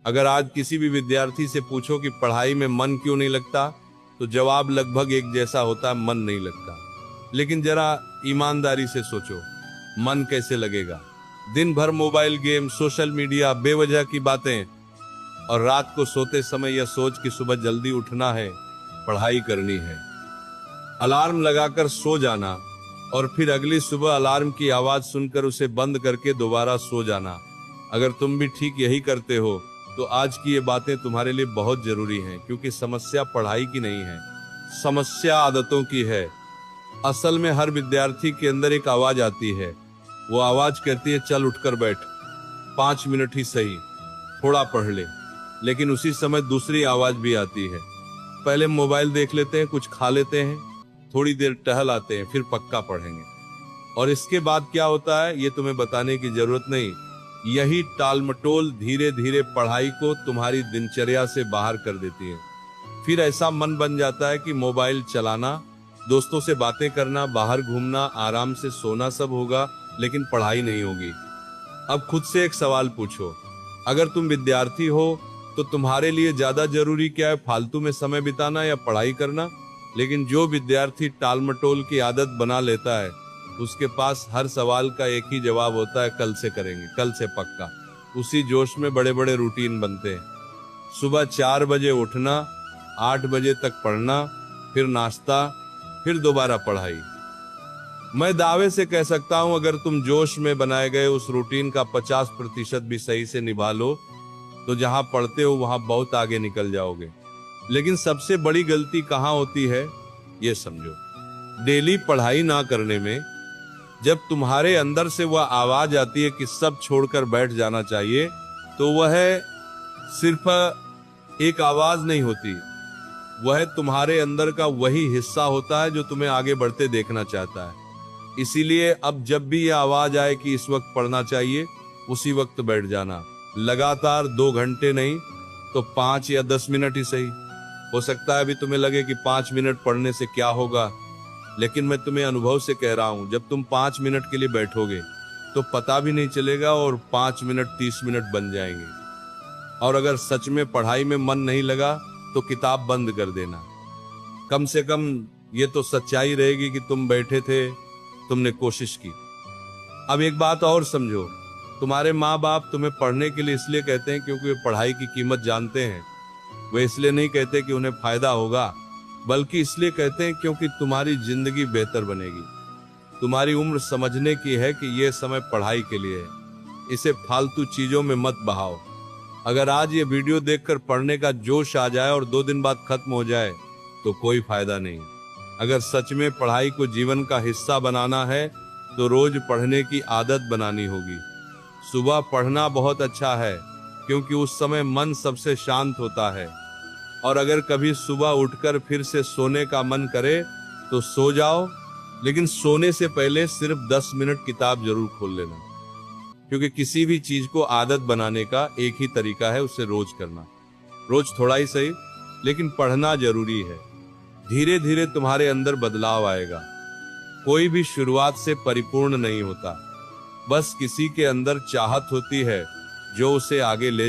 अगर आज किसी भी विद्यार्थी से पूछो कि पढ़ाई में मन क्यों नहीं लगता, तो जवाब लगभग एक जैसा होता है, मन नहीं लगता। लेकिन जरा ईमानदारी से सोचो, मन कैसे लगेगा? दिन भर मोबाइल गेम, सोशल मीडिया, बेवजह की बातें, और रात को सोते समय यह सोच कि सुबह जल्दी उठना है, पढ़ाई करनी है। अलार्म लगाकर सो जाना और फिर अगली सुबह अलार्म की आवाज सुनकर उसे बंद करके दोबारा सो जाना। अगर तुम भी ठीक यही करते हो तो आज की ये बातें तुम्हारे लिए बहुत जरूरी हैं, क्योंकि समस्या पढ़ाई की नहीं है, समस्या आदतों की है। असल में हर विद्यार्थी के अंदर एक आवाज आती है। वो आवाज कहती है, चल उठकर बैठ, 5 मिनट ही सही, थोड़ा पढ़ ले। लेकिन उसी समय दूसरी आवाज भी आती है, पहले मोबाइल देख लेते हैं, कुछ खा लेते हैं, थोड़ी देर टहल आते हैं, फिर पक्का पढ़ेंगे। और इसके बाद क्या होता है ये तुम्हें बताने की जरूरत नहीं। यही टालमटोल धीरे धीरे पढ़ाई को तुम्हारी दिनचर्या से बाहर कर देती है। फिर ऐसा मन बन जाता है कि मोबाइल चलाना, दोस्तों से बातें करना, बाहर घूमना, आराम से सोना सब होगा, लेकिन पढ़ाई नहीं होगी। अब खुद से एक सवाल पूछो, अगर तुम विद्यार्थी हो तो तुम्हारे लिए ज्यादा जरूरी क्या है, फालतू में समय बिताना या पढ़ाई करना? लेकिन जो विद्यार्थी टालमटोल की आदत बना लेता है, उसके पास हर सवाल का एक ही जवाब होता है, कल से करेंगे, कल से पक्का। उसी जोश में बड़े बड़े रूटीन बनते हैं। सुबह 4 बजे उठना, 8 बजे तक पढ़ना, फिर नाश्ता, फिर दोबारा पढ़ाई। मैं दावे से कह सकता हूं, अगर तुम जोश में बनाए गए उस रूटीन का 50% भी सही से निभा लो, तो जहां पढ़ते हो वहां बहुत आगे निकल जाओगे। लेकिन सबसे बड़ी गलती कहां होती है ये समझो। डेली पढ़ाई ना करने में जब तुम्हारे अंदर से वह आवाज आती है कि सब छोड़कर बैठ जाना चाहिए, तो वह सिर्फ एक आवाज नहीं होती, वह तुम्हारे अंदर का वही हिस्सा होता है जो तुम्हें आगे बढ़ते देखना चाहता है। इसीलिए अब जब भी यह आवाज आए कि इस वक्त पढ़ना चाहिए, उसी वक्त बैठ जाना। लगातार 2 घंटे नहीं तो 5 या 10 मिनट ही सही। हो सकता है अभी तुम्हें लगे कि 5 मिनट पढ़ने से क्या होगा, लेकिन मैं तुम्हें अनुभव से कह रहा हूं, जब तुम 5 मिनट के लिए बैठोगे तो पता भी नहीं चलेगा और 5 मिनट 30 मिनट बन जाएंगे। और अगर सच में पढ़ाई में मन नहीं लगा तो किताब बंद कर देना। कम से कम ये तो सच्चाई रहेगी कि तुम बैठे थे, तुमने कोशिश की। अब एक बात और समझो, तुम्हारे माँ बाप तुम्हें पढ़ने के लिए इसलिए कहते हैं क्योंकि वे पढ़ाई की कीमत जानते हैं। वे इसलिए नहीं कहते कि उन्हें फायदा होगा, बल्कि इसलिए कहते हैं क्योंकि तुम्हारी जिंदगी बेहतर बनेगी। तुम्हारी उम्र समझने की है कि यह समय पढ़ाई के लिए है। इसे फालतू चीजों में मत बहाओ। अगर आज ये वीडियो देखकर पढ़ने का जोश आ जाए और 2 दिन बाद खत्म हो जाए तो कोई फायदा नहीं। अगर सच में पढ़ाई को जीवन का हिस्सा बनाना है तो रोज पढ़ने की आदत बनानी होगी। सुबह पढ़ना बहुत अच्छा है क्योंकि उस समय मन सबसे शांत होता है। और अगर कभी सुबह उठकर फिर से सोने का मन करे तो सो जाओ, लेकिन सोने से पहले सिर्फ 10 मिनट किताब जरूर खोल लेना, क्योंकि किसी भी चीज को आदत बनाने का एक ही तरीका है, उसे रोज करना। रोज थोड़ा ही सही, लेकिन पढ़ना जरूरी है। धीरे धीरे तुम्हारे अंदर बदलाव आएगा। कोई भी शुरुआत से परिपूर्ण नहीं होता, बस किसी के अंदर चाहत होती है जो उसे आगे ले